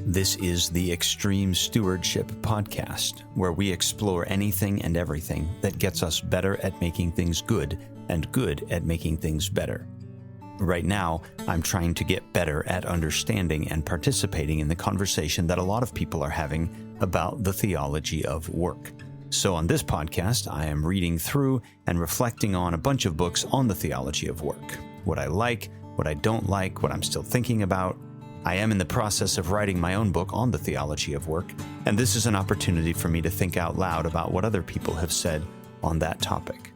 This is the Extreme Stewardship Podcast, where we explore anything and everything that gets us better at making things good and good at making things better. Right now, I'm trying to get better at understanding and participating in the conversation that a lot of people are having about the theology of work. So on this podcast, I am reading through and reflecting on a bunch of books on the theology of work. What I like, what I don't like, what I'm still thinking about. I am in the process of writing my own book on the theology of work, and this is an opportunity for me to think out loud about what other people have said on that topic.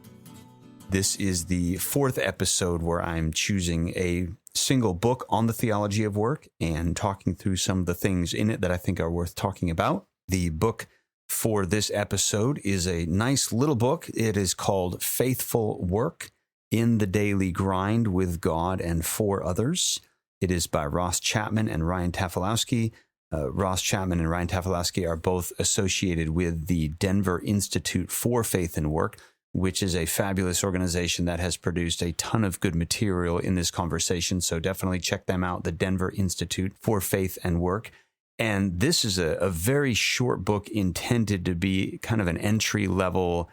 This is the fourth episode where I'm choosing a single book on the theology of work and talking through some of the things in it that I think are worth talking about. The book for this episode is a nice little book. It is called Faithful Work in the Daily Grind with God and for Others. It is by Chapman and Ryan Tafilowski. Chapman and Ryan Tafilowski are both associated with the Denver Institute for Faith and Work, which is a fabulous organization that has produced a ton of good material in this conversation. So definitely check them out, the Denver Institute for Faith and Work. And this is a very short book intended to be kind of an entry level.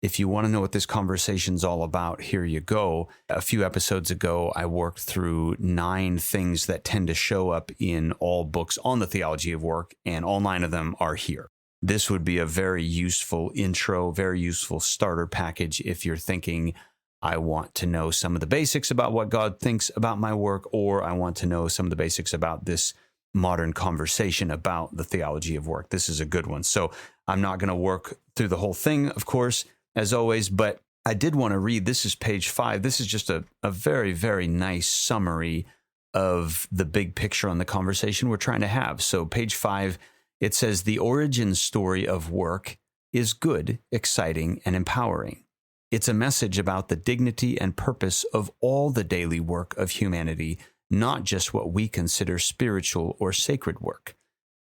If you want to know what this conversation's all about, here you go. A few episodes ago, I worked through 9 things that tend to show up in all books on the theology of work, and all 9 of them are here. This would be a very useful intro, very useful starter package if you're thinking, I want to know some of the basics about what God thinks about my work, or I want to know some of the basics about this modern conversation about the theology of work. This is a good one. So I'm not going to work through the whole thing, of course, as always, but I did want to read, this is page 5. This is just a very, very nice summary of the big picture on the conversation we're trying to have. So page 5, it says, the origin story of work is good, exciting, and empowering. It's a message about the dignity and purpose of all the daily work of humanity, not just what we consider spiritual or sacred work.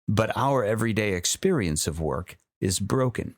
But our everyday experience of work is broken.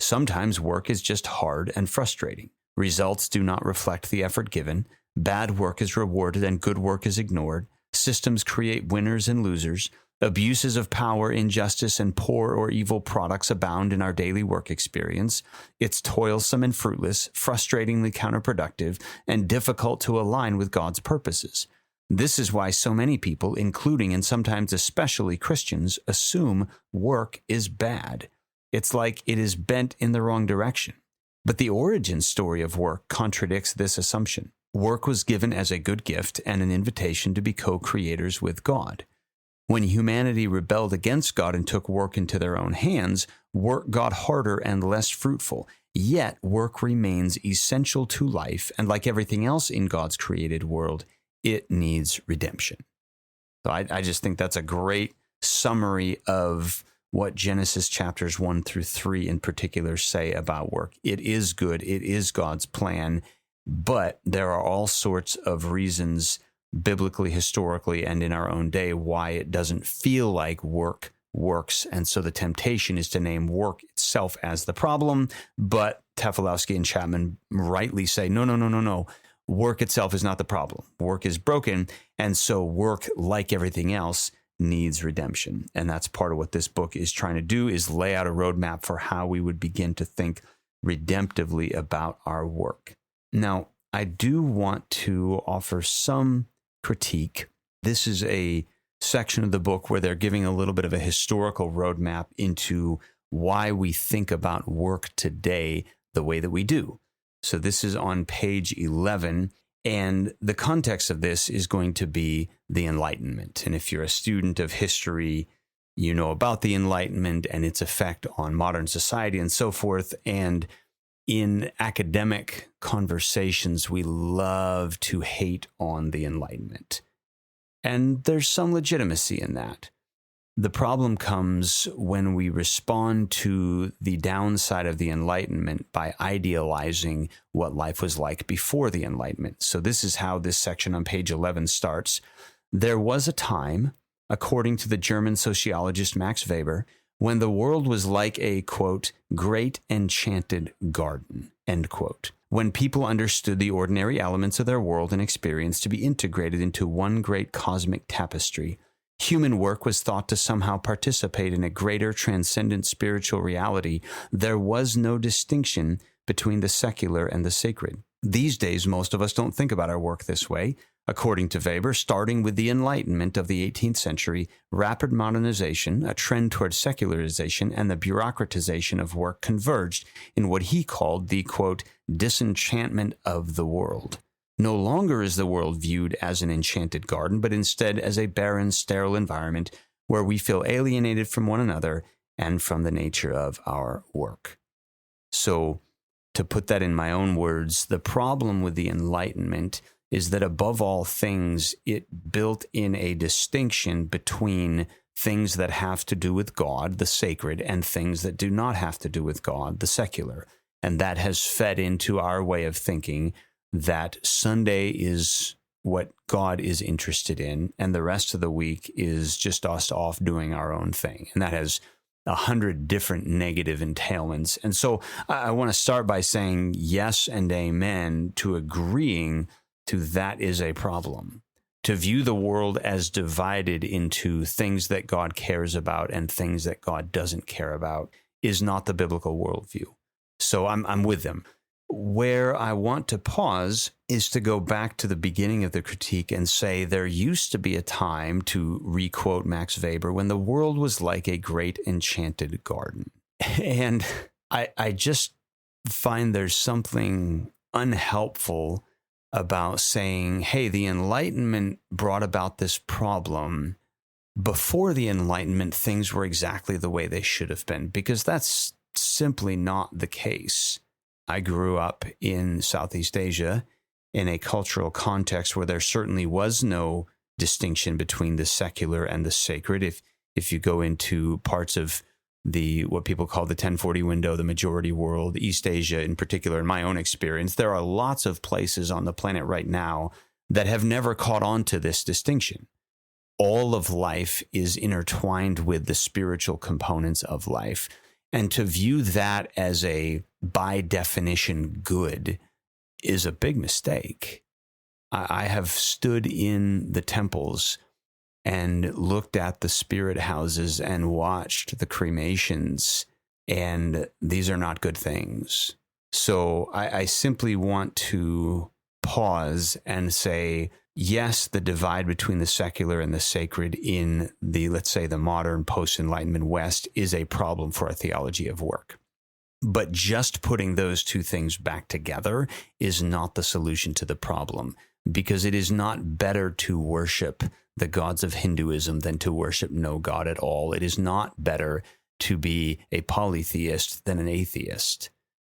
Sometimes work is just hard and frustrating. Results do not reflect the effort given. Bad work is rewarded and good work is ignored. Systems create winners and losers. Abuses of power, injustice, and poor or evil products abound in our daily work experience. It's toilsome and fruitless, frustratingly counterproductive, and difficult to align with God's purposes. This is why so many people, including and sometimes especially Christians, assume work is bad. It's like it is bent in the wrong direction. But the origin story of work contradicts this assumption. Work was given as a good gift and an invitation to be co-creators with God. When humanity rebelled against God and took work into their own hands, work got harder and less fruitful. Yet work remains essential to life, and like everything else in God's created world, it needs redemption. So I just think that's a great summary of what Genesis chapters 1 through 3 in particular say about work. It is good. It is God's plan, but there are all sorts of reasons biblically, historically, and in our own day why it doesn't feel like work works. And so the temptation is to name work itself as the problem, but Tafilowski and Chapman rightly say, no. Work itself is not the problem. Work is broken, and so work, like everything else, needs redemption. And that's part of what this book is trying to do, is lay out a roadmap for how we would begin to think redemptively about our work. Now, I do want to offer some critique. This is a section of the book where they're giving a little bit of a historical roadmap into why we think about work today the way that we do. So this is on page 11. And the context of this is going to be the Enlightenment. And if you're a student of history, you know about the Enlightenment and its effect on modern society and so forth. And in academic conversations, we love to hate on the Enlightenment. And there's some legitimacy in that. The problem comes when we respond to the downside of the Enlightenment by idealizing what life was like before the Enlightenment. So this is how this section on page 11 starts. There was a time, according to the German sociologist Max Weber, when the world was like a, quote, great enchanted garden, end quote. When people understood the ordinary elements of their world and experience to be integrated into one great cosmic tapestry, Human work was thought to somehow participate in a greater transcendent spiritual reality. There was no distinction between the secular and the sacred. These days, most of us don't think about our work this way. According to Weber, starting with the Enlightenment of the 18th century, rapid modernization, a trend toward secularization, and the bureaucratization of work converged in what he called the, quote, disenchantment of the world. No longer is the world viewed as an enchanted garden, but instead as a barren, sterile environment where we feel alienated from one another and from the nature of our work. So, to put that in my own words, the problem with the Enlightenment is that above all things, it built in a distinction between things that have to do with God, the sacred, and things that do not have to do with God, the secular. And that has fed into our way of thinking that Sunday is what God is interested in, and the rest of the week is just us off doing our own thing. And that has 100 different negative entailments. And so I want to start by saying yes and amen to agreeing to that is a problem. To view the world as divided into things that God cares about and things that God doesn't care about is not the biblical worldview. So I'm with them. Where I want to pause is to go back to the beginning of the critique and say there used to be a time, to requote Max Weber, when the world was like a great enchanted garden. And I just find there's something unhelpful about saying, hey, the Enlightenment brought about this problem. Before the Enlightenment, things were exactly the way they should have been, because that's simply not the case. I grew up in Southeast Asia in a cultural context where there certainly was no distinction between the secular and the sacred. If you go into parts of what people call the 1040 window, the majority world, East Asia in particular, in my own experience, there are lots of places on the planet right now that have never caught on to this distinction. All of life is intertwined with the spiritual components of life. And to view that as a, by definition, good is a big mistake. I have stood in the temples and looked at the spirit houses and watched the cremations, and these are not good things. So I simply want to pause and say, yes, the divide between the secular and the sacred in the, let's say, the modern post-Enlightenment West is a problem for a theology of work. But just putting those two things back together is not the solution to the problem, because it is not better to worship the gods of Hinduism than to worship no God at all. It is not better to be a polytheist than an atheist.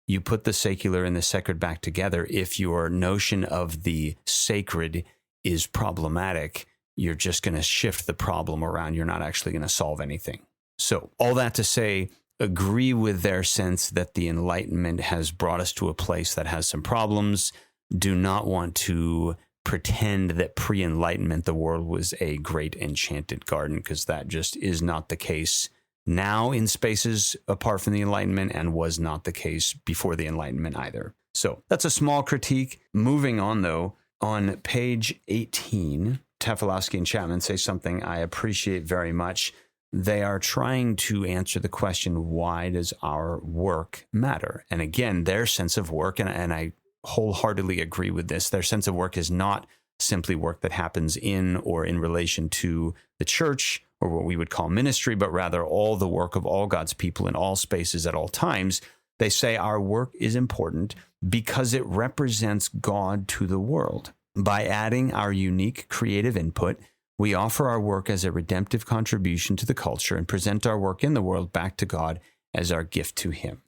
You put the secular and the sacred back together. If your notion of the sacred is problematic, you're just going to shift the problem around. You're not actually going to solve anything. So all that to say, agree with their sense that the Enlightenment has brought us to a place that has some problems. Do not want to pretend that pre-Enlightenment the world was a great enchanted garden, because that just is not the case now in spaces apart from the Enlightenment, and was not the case before the Enlightenment either. So that's a small critique. Moving on, though, on page 18, Tafilowski and Chapman say something I appreciate very much. They are trying to answer the question, why does our work matter? And again, their sense of work, and I wholeheartedly agree with this, their sense of work is not simply work that happens in or in relation to the church or what we would call ministry, but rather all the work of all God's people in all spaces at all times. They say our work is important because it represents God to the world. By adding our unique creative input, we offer our work as a redemptive contribution to the culture and present our work in the world back to God as our gift to Him.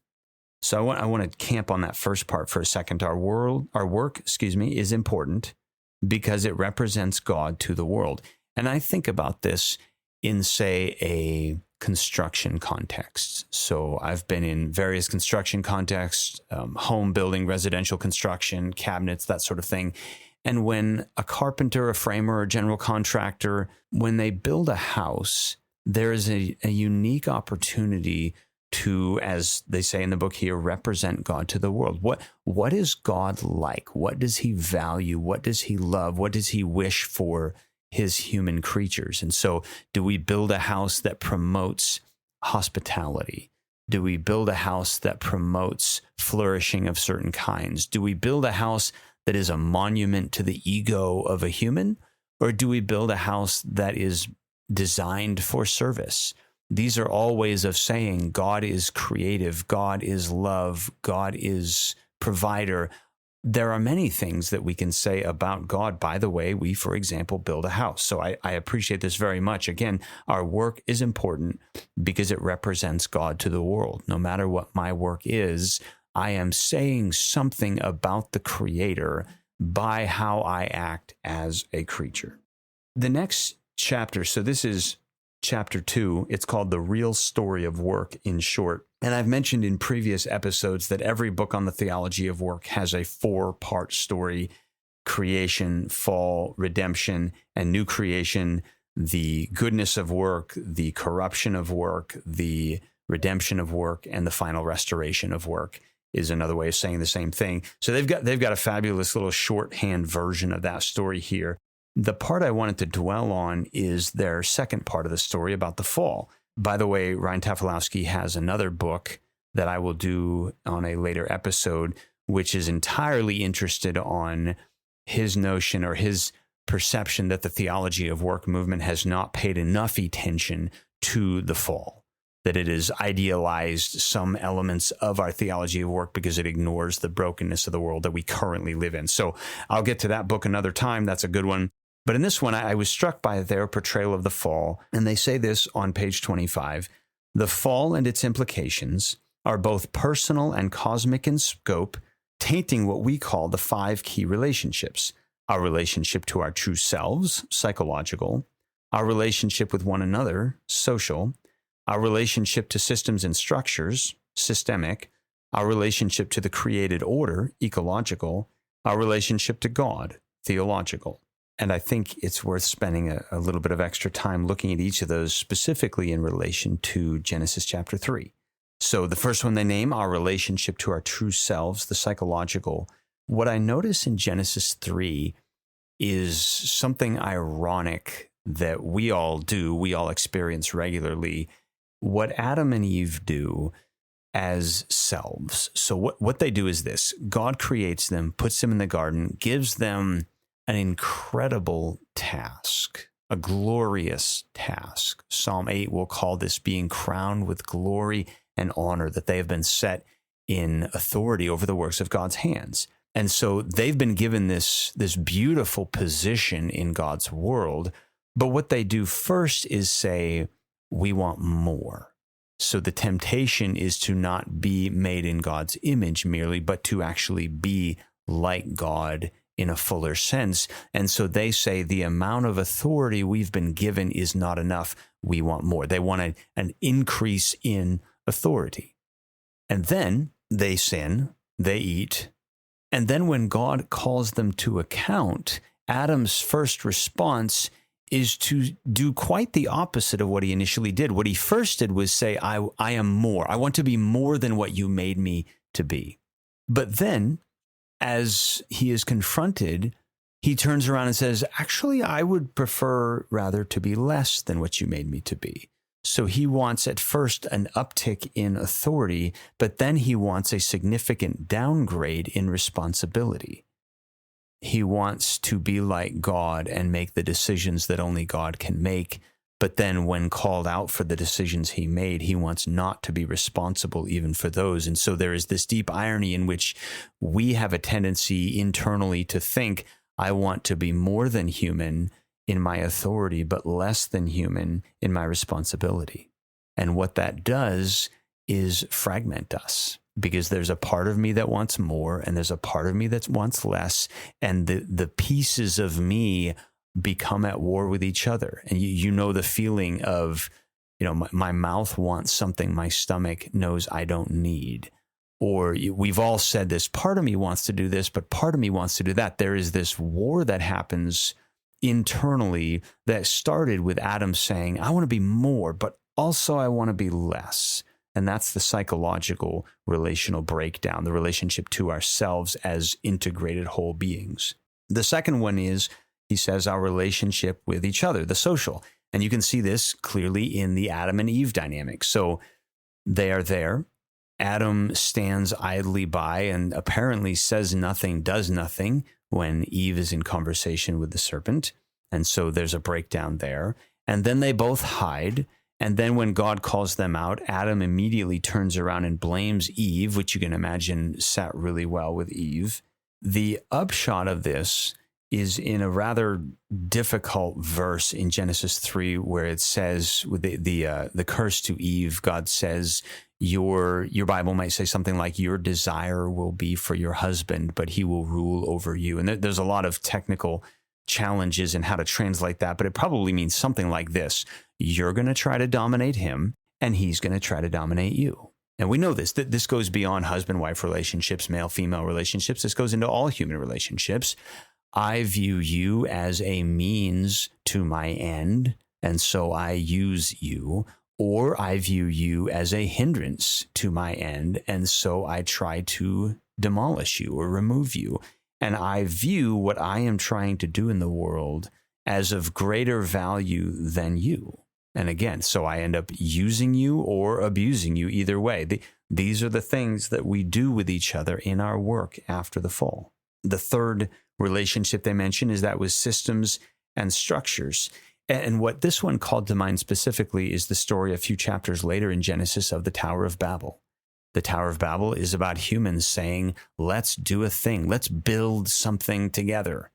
So I want to camp on that first part for a second. Our work is important because it represents God to the world. And I think about this in, say, a construction context. So I've been in various construction contexts, home building, residential construction, cabinets, that sort of thing. And when a carpenter, a framer, a general contractor, when they build a house, there is a unique opportunity to, as they say in the book here, represent God to the world. What is God like? What does He value? What does He love? What does He wish for his human creatures. And so do we build a house that promotes hospitality? Do we build a house that promotes flourishing of certain kinds? Do we build a house that is a monument to the ego of a human? Or do we build a house that is designed for service? These are all ways of saying God is creative, God is love, God is provider. There are many things that we can say about God by the way we, for example, build a house. So I appreciate this very much. Again, our work is important because it represents God to the world. No matter what my work is, I am saying something about the Creator by how I act as a creature. The next chapter, so this is chapter 2, it's called The Real Story of Work in short. And I've mentioned in previous episodes that every book on the theology of work has a 4-part story: creation, fall, redemption, and new creation, the goodness of work, the corruption of work, the redemption of work, and the final restoration of work is another way of saying the same thing. So they've got a fabulous little shorthand version of that story here. The part I wanted to dwell on is their second part of the story about the fall. By the way, Ryan Tafilowski has another book that I will do on a later episode, which is entirely interested on his notion or his perception that the theology of work movement has not paid enough attention to the fall, that it has idealized some elements of our theology of work because it ignores the brokenness of the world that we currently live in. So I'll get to that book another time. That's a good one. But in this one, I was struck by their portrayal of the fall, and they say this on page 25. The fall and its implications are both personal and cosmic in scope, tainting what we call the 5 key relationships: our relationship to our true selves, psychological; our relationship with one another, social; our relationship to systems and structures, systemic; our relationship to the created order, ecological; our relationship to God, theological. And I think it's worth spending a little bit of extra time looking at each of those specifically in relation to Genesis chapter 3. So the first one they name, our relationship to our true selves, the psychological. What I notice in Genesis 3 is something ironic that we all do, we all experience regularly, what Adam and Eve do as selves. So what they do is this: God creates them, puts them in the garden, gives them an incredible task, a glorious task. Psalm 8 will call this being crowned with glory and honor, that they have been set in authority over the works of God's hands. And so they've been given this beautiful position in God's world. But what they do first is say, we want more. So the temptation is to not be made in God's image merely, but to actually be like God in a fuller sense. And so they say the amount of authority we've been given is not enough. We want more. They want an increase in authority. And then they sin, they eat. And then when God calls them to account, Adam's first response is to do quite the opposite of what he initially did. What he first did was say, I am more. I want to be more than what you made me to be. But then, as he is confronted, he turns around and says, actually, I would prefer rather to be less than what you made me to be. So he wants at first an uptick in authority, but then he wants a significant downgrade in responsibility. He wants to be like God and make the decisions that only God can make. But then when called out for the decisions he made, he wants not to be responsible even for those. And so there is this deep irony in which we have a tendency internally to think, I want to be more than human in my authority, but less than human in my responsibility. And what that does is fragment us, because there's a part of me that wants more, and there's a part of me that wants less, and the pieces of me become at war with each other. And you know the feeling of, my mouth wants something my stomach knows I don't need. Or we've all said this, part of me wants to do this, but part of me wants to do that. There is this war that happens internally that started with Adam saying, I want to be more, but also I want to be less. And that's the psychological relational breakdown, the relationship to ourselves as integrated whole beings. The second one is he says our relationship with each other, the social. And you can see this clearly in the Adam and Eve dynamic. So they are there. Adam stands idly by and apparently says nothing, does nothing when Eve is in conversation with the serpent. And so there's a breakdown there. And then they both hide. And then when God calls them out, Adam immediately turns around and blames Eve, which you can imagine sat really well with Eve. The upshot of this is in a rather difficult verse in Genesis 3, where it says with the curse to Eve, God says, your Bible might say something like, your desire will be for your husband, but he will rule over you. And there's a lot of technical challenges in how to translate that, but it probably means something like this. You're going to try to dominate him, and he's going to try to dominate you. And we know this, that this goes beyond husband-wife relationships, male-female relationships. This goes into all human relationships. I view you as a means to my end, and so I use you. Or I view you as a hindrance to my end, and so I try to demolish you or remove you. And I view what I am trying to do in the world as of greater value than you. And again, so I end up using you or abusing you either way. These are the things that we do with each other in our work after the fall. The third relationship they mention is that with systems and structures. And what this one called to mind specifically is the story a few chapters later in Genesis of the Tower of Babel. The Tower of Babel is about humans saying, let's do a thing. Let's build something together.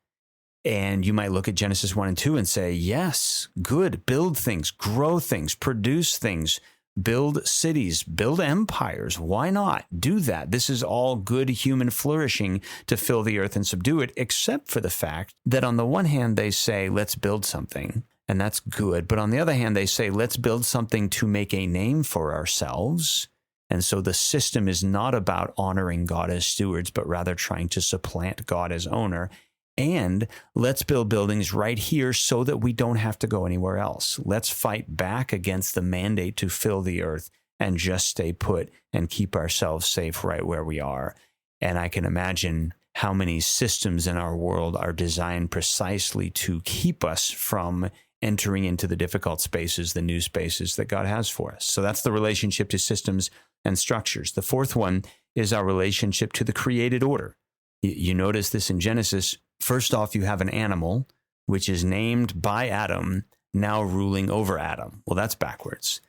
And you might look at Genesis 1 and 2 and say, yes, good, build things, grow things, produce things, build cities, build empires. Why not do that? This is all good human flourishing to fill the earth and subdue it, except for the fact that on the one hand, they say, let's build something, and that's good. But on the other hand, they say, let's build something to make a name for ourselves. And so the system is not about honoring God as stewards, but rather trying to supplant God as owner. And let's build buildings right here so that we don't have to go anywhere else. Let's fight back against the mandate to fill the earth and just stay put and keep ourselves safe right where we are. And I can imagine how many systems in our world are designed precisely to keep us from entering into the difficult spaces, the new spaces that God has for us. So that's the relationship to systems and structures. The fourth one is our relationship to the created order. You notice this in Genesis. First off, you have an animal, which is named by Adam, now ruling over Adam. Well, that's backwards.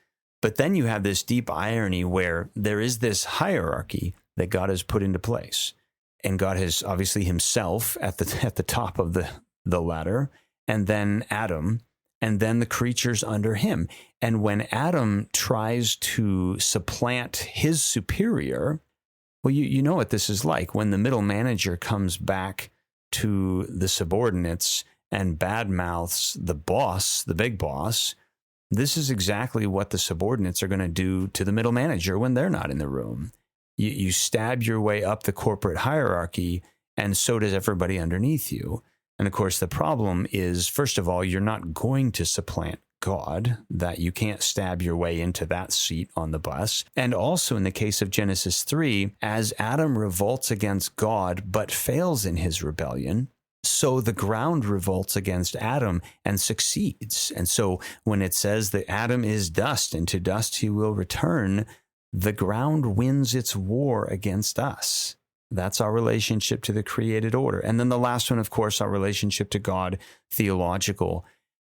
But then you have this deep irony where there is this hierarchy that God has put into place. And God has obviously himself at the top of the ladder, and then Adam, and then the creatures under him. And when Adam tries to supplant his superior, well, you know what this is like. When the middle manager comes back to the subordinates and badmouths the boss, the big boss, this is exactly what the subordinates are going to do to the middle manager when they're not in the room. You stab your way up the corporate hierarchy, and so does everybody underneath you. And of course, the problem is, first of all, you're not going to supplant God, that you can't stab your way into that seat on the bus. And also in the case of Genesis 3, as Adam revolts against God but fails in his rebellion, so the ground revolts against Adam and succeeds. And so when it says that Adam is dust and to dust he will return, the ground wins its war against us. That's our relationship to the created order. And then the last one, of course, our relationship to God, theological.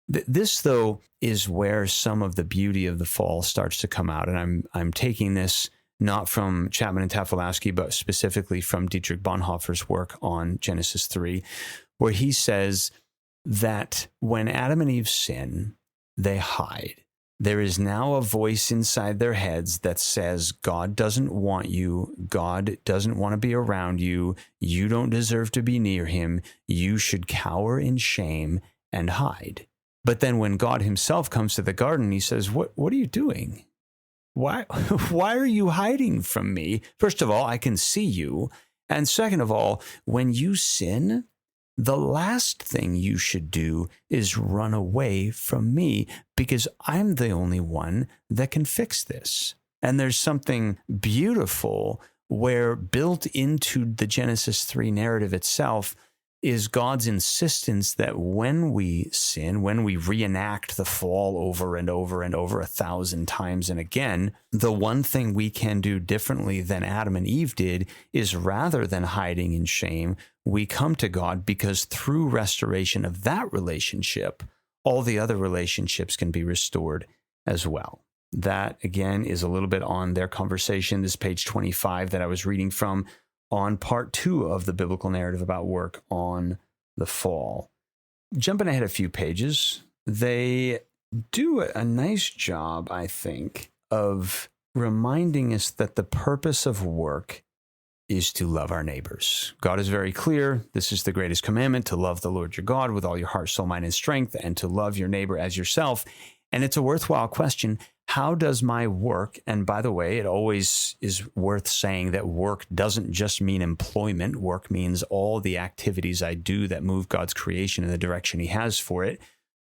This, though, is where some of the beauty of the fall starts to come out. And I'm taking this not from Chapman and Tafilowski, but specifically from Dietrich Bonhoeffer's work on Genesis 3, where he says that when Adam and Eve sin, they hide. There is now a voice inside their heads that says, God doesn't want you. God doesn't want to be around you. You don't deserve to be near him. You should cower in shame and hide. But then when God himself comes to the garden, he says, what are you doing? Why are you hiding from me? First of all, I can see you. And second of all, when you sin, the last thing you should do is run away from me, because I'm the only one that can fix this. And there's something beautiful where built into the Genesis 3 narrative itself, is God's insistence that when we sin, when we reenact the fall over and over and over 1,000 times and again, the one thing we can do differently than Adam and Eve did is, rather than hiding in shame, we come to God, because through restoration of that relationship, all the other relationships can be restored as well. That, again, is a little bit on their conversation. This is page 25 that I was reading from, on part 2 of the biblical narrative about work on the fall. Jumping ahead a few pages, they do a nice job, I think, of reminding us that the purpose of work is to love our neighbors. God is very clear. This is the greatest commandment, to love the Lord your God with all your heart, soul, mind, and strength, and to love your neighbor as yourself. And it's a worthwhile question. How does my work, and by the way, it always is worth saying that work doesn't just mean employment. Work means all the activities I do that move God's creation in the direction he has for it.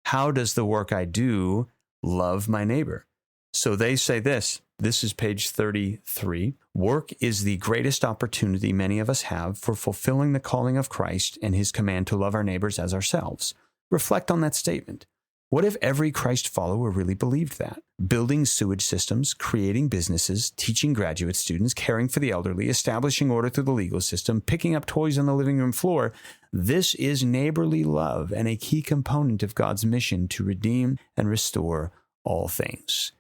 How does the work I do love my neighbor? So they say this is page 33. Work is the greatest opportunity many of us have for fulfilling the calling of Christ and his command to love our neighbors as ourselves. Reflect on that statement. What if every Christ follower really believed that? Building sewage systems, creating businesses, teaching graduate students, caring for the elderly, establishing order through the legal system, picking up toys on the living room floor. This is neighborly love and a key component of God's mission to redeem and restore all things.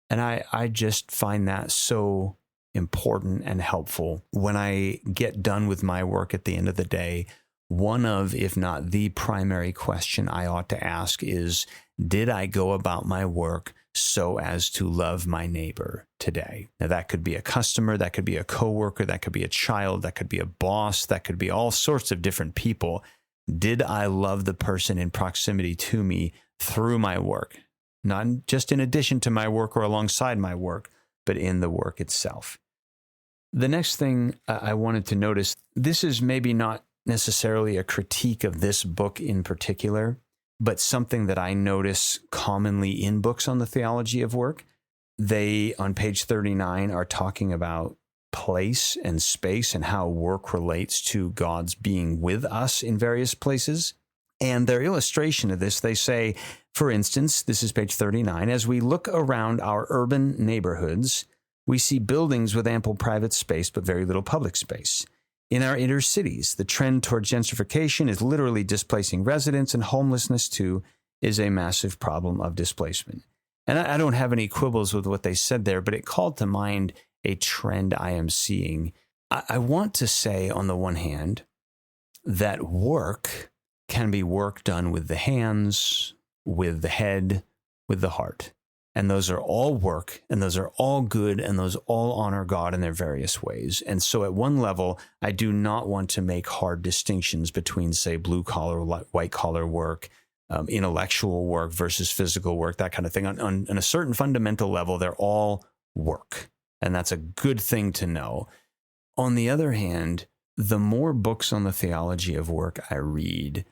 And I just find that so important and helpful. When I get done with my work at the end of the day, one of, if not the primary question I ought to ask is, did I go about my work so as to love my neighbor today? Now, that could be a customer, that could be a coworker, that could be a child, that could be a boss, that could be all sorts of different people. Did I love the person in proximity to me through my work? Not just in addition to my work or alongside my work, but in the work itself. The next thing I wanted to notice, this is maybe not necessarily a critique of this book in particular, but something that I notice commonly in books on the theology of work. They, on page 39, are talking about place and space and how work relates to God's being with us in various places. And their illustration of this, they say, for instance, this is page 39, as we look around our urban neighborhoods, we see buildings with ample private space but very little public space. In our inner cities, the trend toward gentrification is literally displacing residents, and homelessness, too, is a massive problem of displacement. And I don't have any quibbles with what they said there, but it called to mind a trend I am seeing. I want to say, on the one hand, that work can be work done with the hands, with the head, with the heart. And those are all work, and those are all good, and those all honor God in their various ways. And so at one level, I do not want to make hard distinctions between, say, blue-collar, white-collar work, intellectual work versus physical work, that kind of thing. On a certain fundamental level, they're all work, and that's a good thing to know. On the other hand, the more books on the theology of work I read,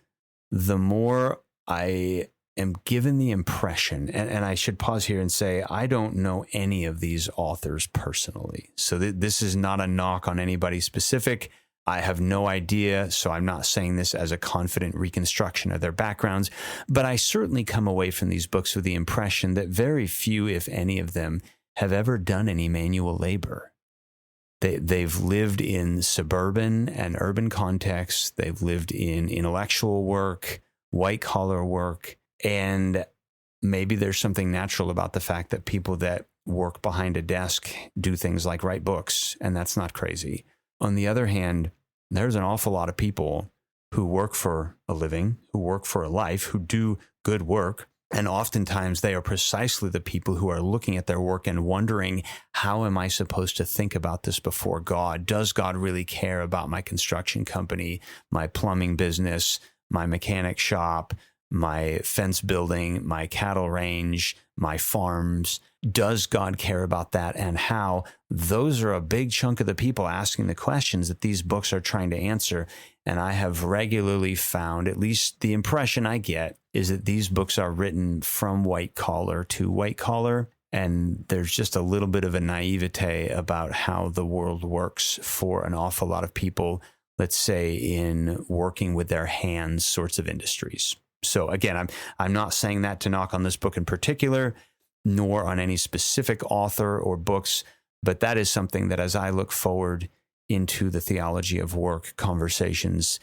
the more I am given the impression, and I should pause here and say, I don't know any of these authors personally. So this is not a knock on anybody specific. I have no idea, so I'm not saying this as a confident reconstruction of their backgrounds, but I certainly come away from these books with the impression that very few, if any of them, have ever done any manual labor. They've lived in suburban and urban contexts. They've lived in intellectual work, white-collar work, and maybe there's something natural about the fact that people that work behind a desk do things like write books, and that's not crazy. On the other hand, there's an awful lot of people who work for a living, who work for a life, who do good work, and oftentimes they are precisely the people who are looking at their work and wondering, how am I supposed to think about this before God? Does God really care about my construction company, my plumbing business, my mechanic shop, my fence building, my cattle range, my farms? Does God care about that, and how? Those are a big chunk of the people asking the questions that these books are trying to answer. And I have regularly found, at least the impression I get, is that these books are written from white collar to white collar. And there's just a little bit of a naivete about how the world works for an awful lot of people let's say, in working with their hands sorts of industries. So again, I'm not saying that to knock on this book in particular, nor on any specific author or books, but that is something that as I look forward into the theology of work conversations,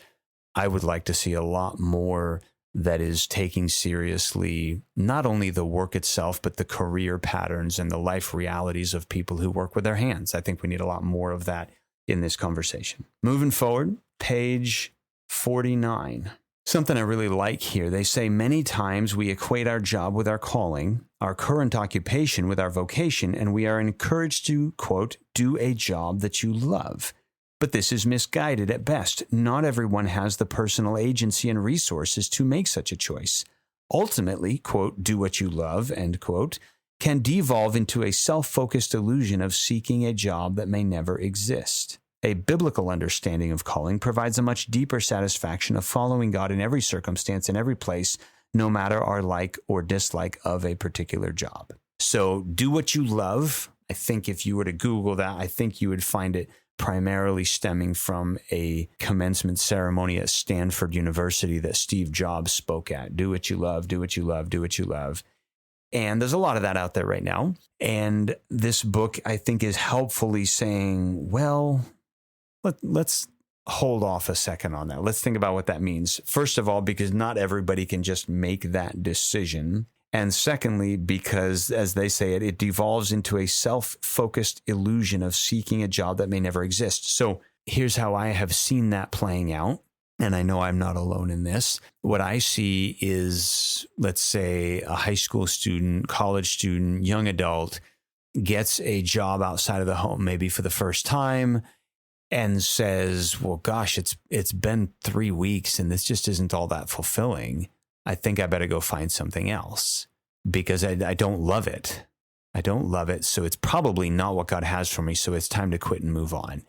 I would like to see a lot more that is taking seriously not only the work itself, but the career patterns and the life realities of people who work with their hands. I think we need a lot more of that in this conversation. Moving forward, page 49. Something I really like here. They say many times we equate our job with our calling, our current occupation with our vocation, and we are encouraged to, quote, do a job that you love. But this is misguided at best. Not everyone has the personal agency and resources to make such a choice. Ultimately, quote, do what you love, end quote, can devolve into a self-focused illusion of seeking a job that may never exist. A biblical understanding of calling provides a much deeper satisfaction of following God in every circumstance and every place, no matter our like or dislike of a particular job. So do what you love. I think if you were to Google that, I think you would find it primarily stemming from a commencement ceremony at Stanford University that Steve Jobs spoke at. Do what you love, do what you love, do what you love. And there's a lot of that out there right now. And this book, I think, is helpfully saying, well, let's hold off a second on that. Let's think about what that means. First of all, because not everybody can just make that decision. And secondly, because, as they say it devolves into a self-focused illusion of seeking a job that may never exist. So here's how I have seen that playing out. And I know I'm not alone in this. What I see is, let's say, a high school student, college student, young adult gets a job outside of the home, maybe for the first time, and says, well, gosh, it's been 3 weeks and this just isn't all that fulfilling. I think I better go find something else because I don't love it. I don't love it. So it's probably not what God has for me. So it's time to quit and move on.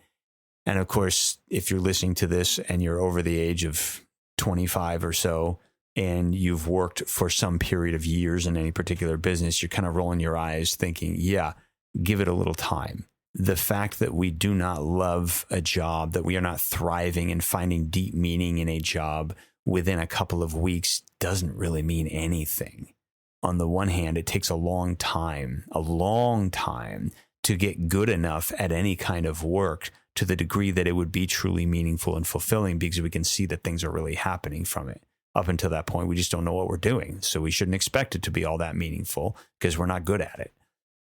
And of course, if you're listening to this and you're over the age of 25 or so, and you've worked for some period of years in any particular business, you're kind of rolling your eyes thinking, yeah, give it a little time. The fact that we do not love a job, that we are not thriving and finding deep meaning in a job within a couple of weeks doesn't really mean anything. On the one hand, it takes a long time to get good enough at any kind of work to the degree that it would be truly meaningful and fulfilling because we can see that things are really happening from it. Up until that point, we just don't know what we're doing. So we shouldn't expect it to be all that meaningful because we're not good at it.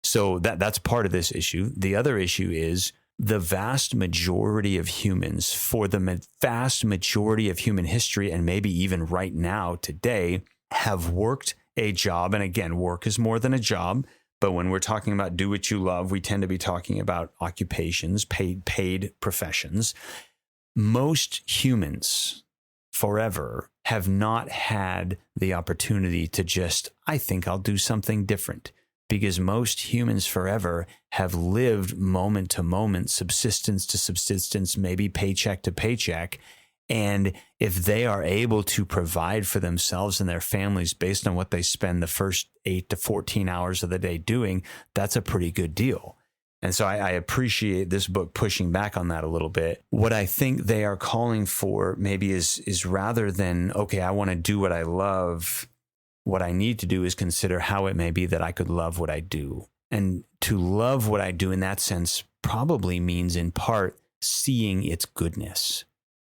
So that's part of this issue. The other issue is the vast majority of humans, for the vast majority of human history, and maybe even right now today, have worked a job. And again, work is more than a job. But when we're talking about do what you love, we tend to be talking about occupations, paid professions. Most humans forever have not had the opportunity to just, I think I'll do something different. Because most humans forever have lived moment to moment, subsistence to subsistence, maybe paycheck to paycheck. And if they are able to provide for themselves and their families based on what they spend the first 8 to 14 hours of the day doing, that's a pretty good deal. And so I appreciate this book pushing back on that a little bit. What I think they are calling for maybe is rather than, okay, I want to do what I love, what I need to do is consider how it may be that I could love what I do. And to love what I do in that sense probably means in part seeing its goodness.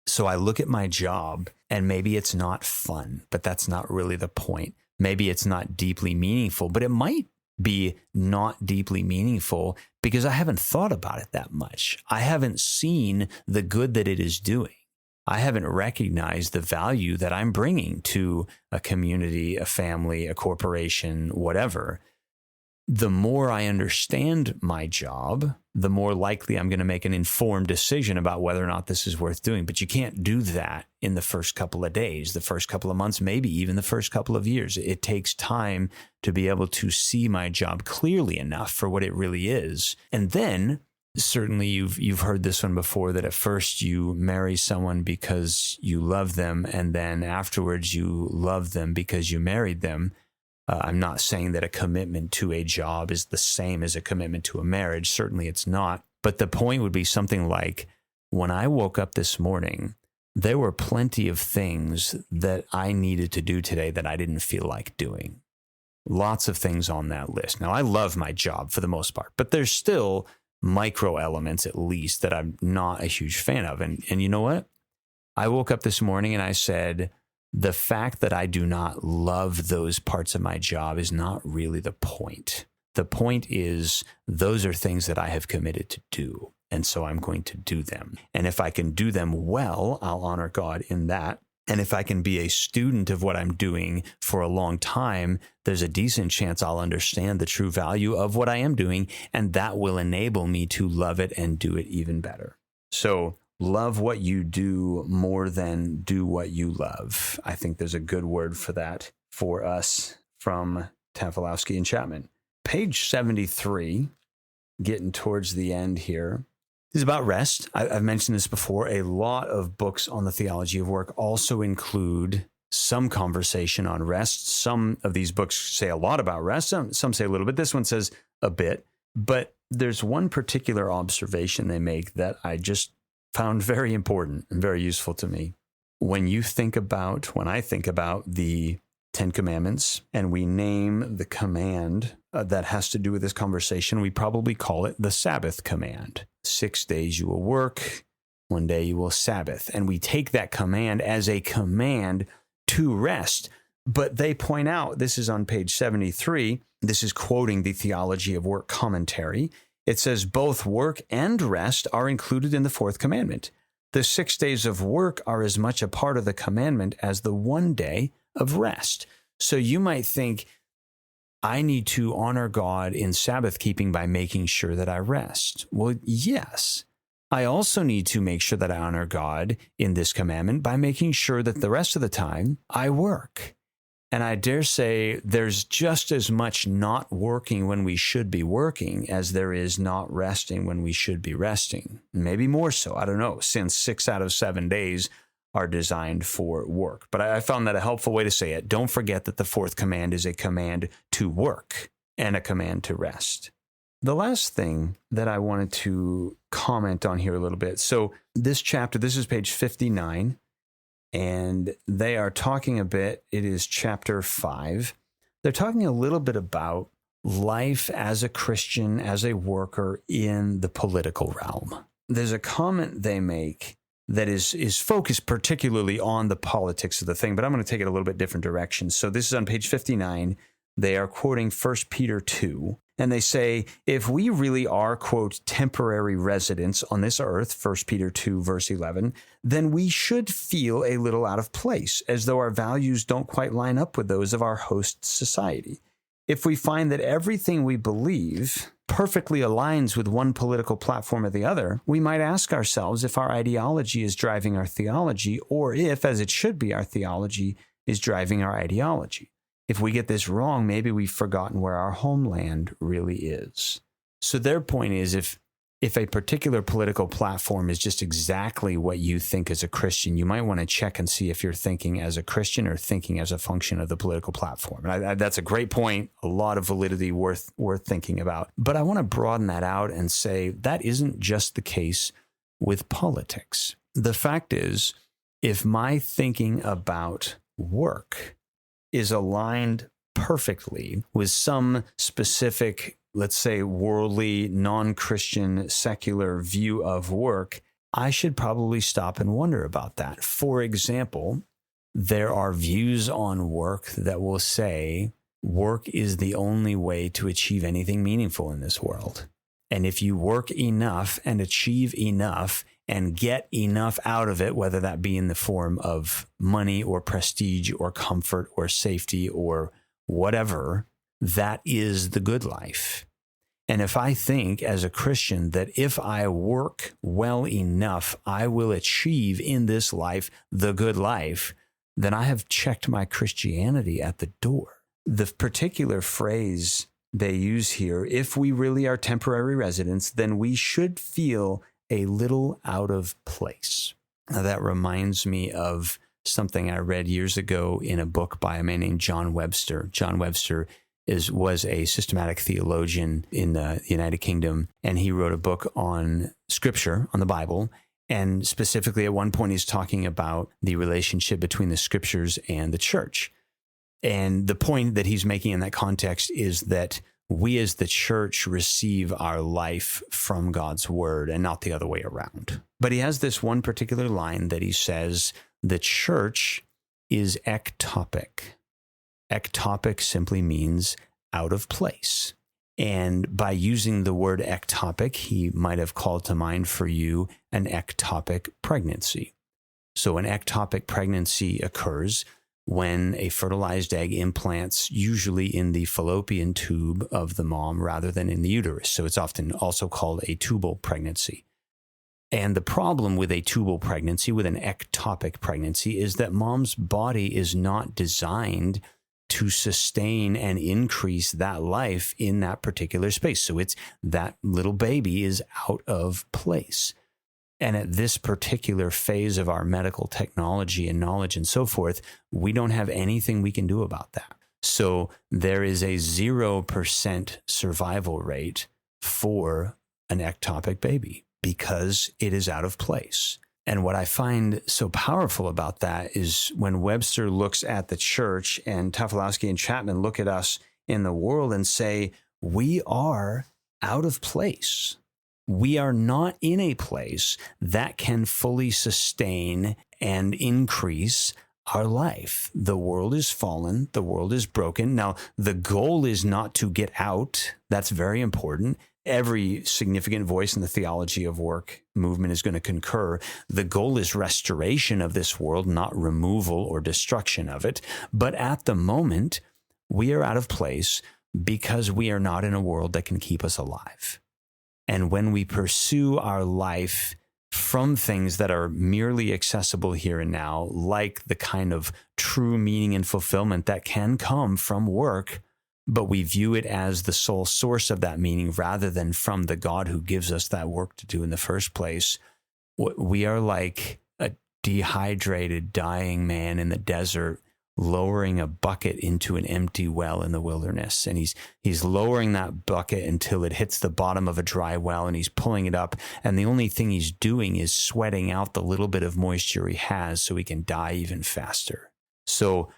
So I look at my job and maybe it's not fun, but that's not really the point. Maybe it's not deeply meaningful, but it might be not deeply meaningful because I haven't thought about it that much. I haven't seen the good that it is doing. I haven't recognized the value that I'm bringing to a community, a family, a corporation, whatever. The more I understand my job, the more likely I'm going to make an informed decision about whether or not this is worth doing. But you can't do that in the first couple of days, the first couple of months, maybe even the first couple of years. It takes time to be able to see my job clearly enough for what it really is. And then certainly you've heard this one before, that at first you marry someone because you love them, and then afterwards you love them because you married them. I'm not saying that a commitment to a job is the same as a commitment to a marriage. Certainly it's not. But the point would be something like, when I woke up this morning, there were plenty of things that I needed to do today that I didn't feel like doing. Lots of things on that list. Now, I love my job for the most part, but there's still micro elements, at least, that I'm not a huge fan of. And you know what? I woke up this morning and I said, the fact that I do not love those parts of my job is not really the point. The point is, those are things that I have committed to do. And so I'm going to do them. And if I can do them well, I'll honor God in that. And if I can be a student of what I'm doing for a long time, there's a decent chance I'll understand the true value of what I am doing. And that will enable me to love it and do it even better. So love what you do more than do what you love. I think there's a good word for that for us from Tafilowski and Chapman. Page 73, getting towards the end here. This is about rest. I've mentioned this before. A lot of books on the theology of work also include some conversation on rest. Some of these books say a lot about rest. Some say a little bit. This one says a bit. But there's one particular observation they make that I just found very important and very useful to me. When I think about the Ten Commandments, and we name the command that has to do with this conversation, we probably call it the Sabbath command. 6 days you will work, 1 day you will Sabbath. And we take that command as a command to rest. But they point out, this is on page 73, this is quoting the Theology of Work commentary. It says both work and rest are included in the fourth commandment. The 6 days of work are as much a part of the commandment as the 1 day of rest. So you might think, I need to honor God in Sabbath keeping by making sure that I rest. Well, yes. I also need to make sure that I honor God in this commandment by making sure that the rest of the time I work. And I dare say there's just as much not working when we should be working as there is not resting when we should be resting. Maybe more so. I don't know, since 6 out of 7 days are designed for work. But I found that a helpful way to say it. Don't forget that the fourth command is a command to work and a command to rest. The last thing that I wanted to comment on here a little bit. So this chapter, this is page 59, and they are talking a bit, it is chapter 5. They're talking a little bit about life as a Christian, as a worker in the political realm. There's a comment they make that is focused particularly on the politics of the thing, but I'm going to take it a little bit different direction. So this is on page 59. They are quoting 1 Peter 2, and they say, if we really are, quote, temporary residents on this earth, 1 Peter 2, verse 11, then we should feel a little out of place, as though our values don't quite line up with those of our host society. If we find that everything we believe perfectly aligns with one political platform or the other, we might ask ourselves if our ideology is driving our theology, or if, as it should be, our theology is driving our ideology. If we get this wrong, maybe we've forgotten where our homeland really is. So their point is, if a particular political platform is just exactly what you think as a Christian, you might want to check and see if you're thinking as a Christian or thinking as a function of the political platform. And that's a great point, a lot of validity worth thinking about. But I want to broaden that out and say that isn't just the case with politics. The fact is, if my thinking about work is aligned perfectly with some specific, let's say, worldly, non-Christian, secular view of work, I should probably stop and wonder about that. For example, there are views on work that will say work is the only way to achieve anything meaningful in this world. And if you work enough and achieve enough and get enough out of it, whether that be in the form of money or prestige or comfort or safety or whatever, that is the good life. And if I think as a Christian that if I work well enough, I will achieve in this life the good life, then I have checked my Christianity at the door. The particular phrase they use here, if we really are temporary residents, then we should feel a little out of place. Now, that reminds me of something I read years ago in a book by a man named John Webster. John Webster was a systematic theologian in the United Kingdom, and he wrote a book on Scripture, on the Bible. And specifically, at one point, he's talking about the relationship between the scriptures and the church. And the point that he's making in that context is that we as the church receive our life from God's word and not the other way around. But he has this one particular line that he says, the church is ectopic. Ectopic simply means out of place. And by using the word ectopic, he might have called to mind for you an ectopic pregnancy. So an ectopic pregnancy occurs when a fertilized egg implants usually in the fallopian tube of the mom rather than in the uterus. So it's often also called a tubal pregnancy. And the problem with a tubal pregnancy, with an ectopic pregnancy, is that mom's body is not designed to sustain and increase that life in that particular space. So it's that little baby is out of place. And at this particular phase of our medical technology and knowledge and so forth, we don't have anything we can do about that. So there is a 0% survival rate for an ectopic baby because it is out of place. And what I find so powerful about that is when Webster looks at the church and Tafilowski and Chapman look at us in the world and say, we are out of place. We are not in a place that can fully sustain and increase our life. The world is fallen. The world is broken. Now, the goal is not to get out. That's very important. Every significant voice in the theology of work movement is going to concur. The goal is restoration of this world, not removal or destruction of it. But at the moment, we are out of place because we are not in a world that can keep us alive. And when we pursue our life from things that are merely accessible here and now, like the kind of true meaning and fulfillment that can come from work, but we view it as the sole source of that meaning rather than from the God who gives us that work to do in the first place, we are like a dehydrated, dying man in the desert lowering a bucket into an empty well in the wilderness. And he's lowering that bucket until it hits the bottom of a dry well, and he's pulling it up. And the only thing he's doing is sweating out the little bit of moisture he has so he can die even faster. So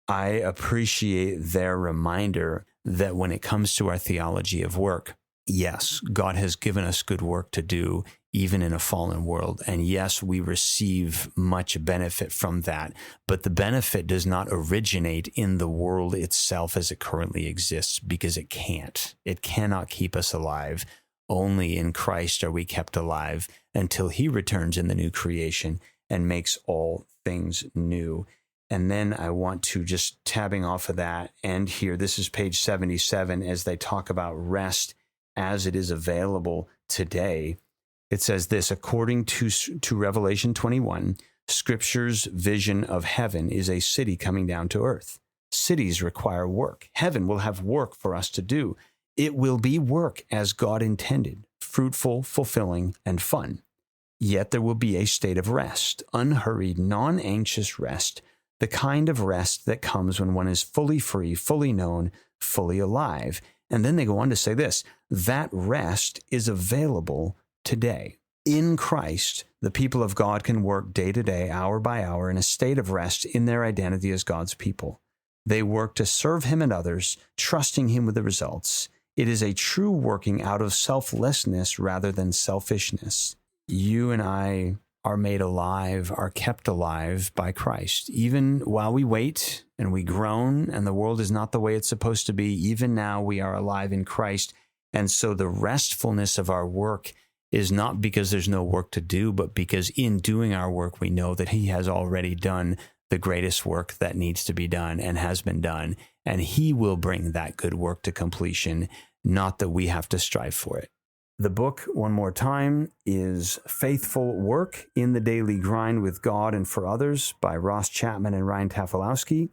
I appreciate their reminder that when it comes to our theology of work, yes, God has given us good work to do, even in a fallen world. And yes, we receive much benefit from that. But the benefit does not originate in the world itself as it currently exists, because it can't. It cannot keep us alive. Only in Christ are we kept alive until he returns in the new creation and makes all things new. And then I want to, just tabbing off of that, end here. This is page 77 as they talk about rest as it is available today. It says this: according to Revelation 21, Scripture's vision of heaven is a city coming down to earth. Cities require work. Heaven will have work for us to do. It will be work as God intended, fruitful, fulfilling, and fun. Yet there will be a state of rest, unhurried, non-anxious rest, the kind of rest that comes when one is fully free, fully known, fully alive. And then they go on to say this: that rest is available today. In Christ, the people of God can work day to day, hour by hour, in a state of rest in their identity as God's people. They work to serve him and others, trusting him with the results. It is a true working out of selflessness rather than selfishness. You and I are made alive, are kept alive by Christ. Even while we wait and we groan and the world is not the way it's supposed to be, even now we are alive in Christ. And so the restfulness of our work is not because there's no work to do, but because in doing our work, we know that he has already done the greatest work that needs to be done and has been done. And he will bring that good work to completion, not that we have to strive for it. The book, one more time, is Faithful Work in the Daily Grind with God and for Others by Ross Chapman and Ryan Tafilowski.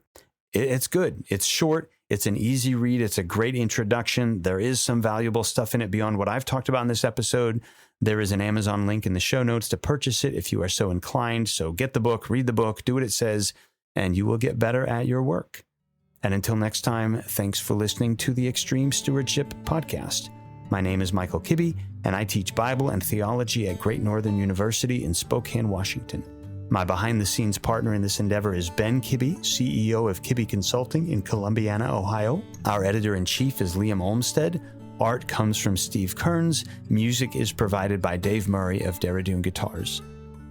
It's good. It's short. It's an easy read. It's a great introduction. There is some valuable stuff in it beyond what I've talked about in this episode. There is an Amazon link in the show notes to purchase it if you are so inclined. So get the book, read the book, do what it says, and you will get better at your work. And until next time, thanks for listening to the Extreme Stewardship Podcast. My name is Michael Kibbe, and I teach Bible and theology at Great Northern University in Spokane, Washington. My behind-the-scenes partner in this endeavor is Ben Kibbe, CEO of Kibbe Consulting in Columbiana, Ohio. Our editor-in-chief is Liam Olmsted. Art comes from Steve Kearns. Music is provided by Dave Murray of Derridoon Guitars.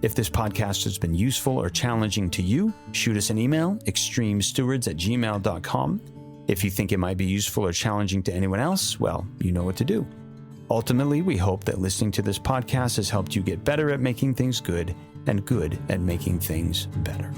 If this podcast has been useful or challenging to you, shoot us an email, extremestewards@gmail.com. If you think it might be useful or challenging to anyone else, well, you know what to do. Ultimately, we hope that listening to this podcast has helped you get better at making things good and good at making things better.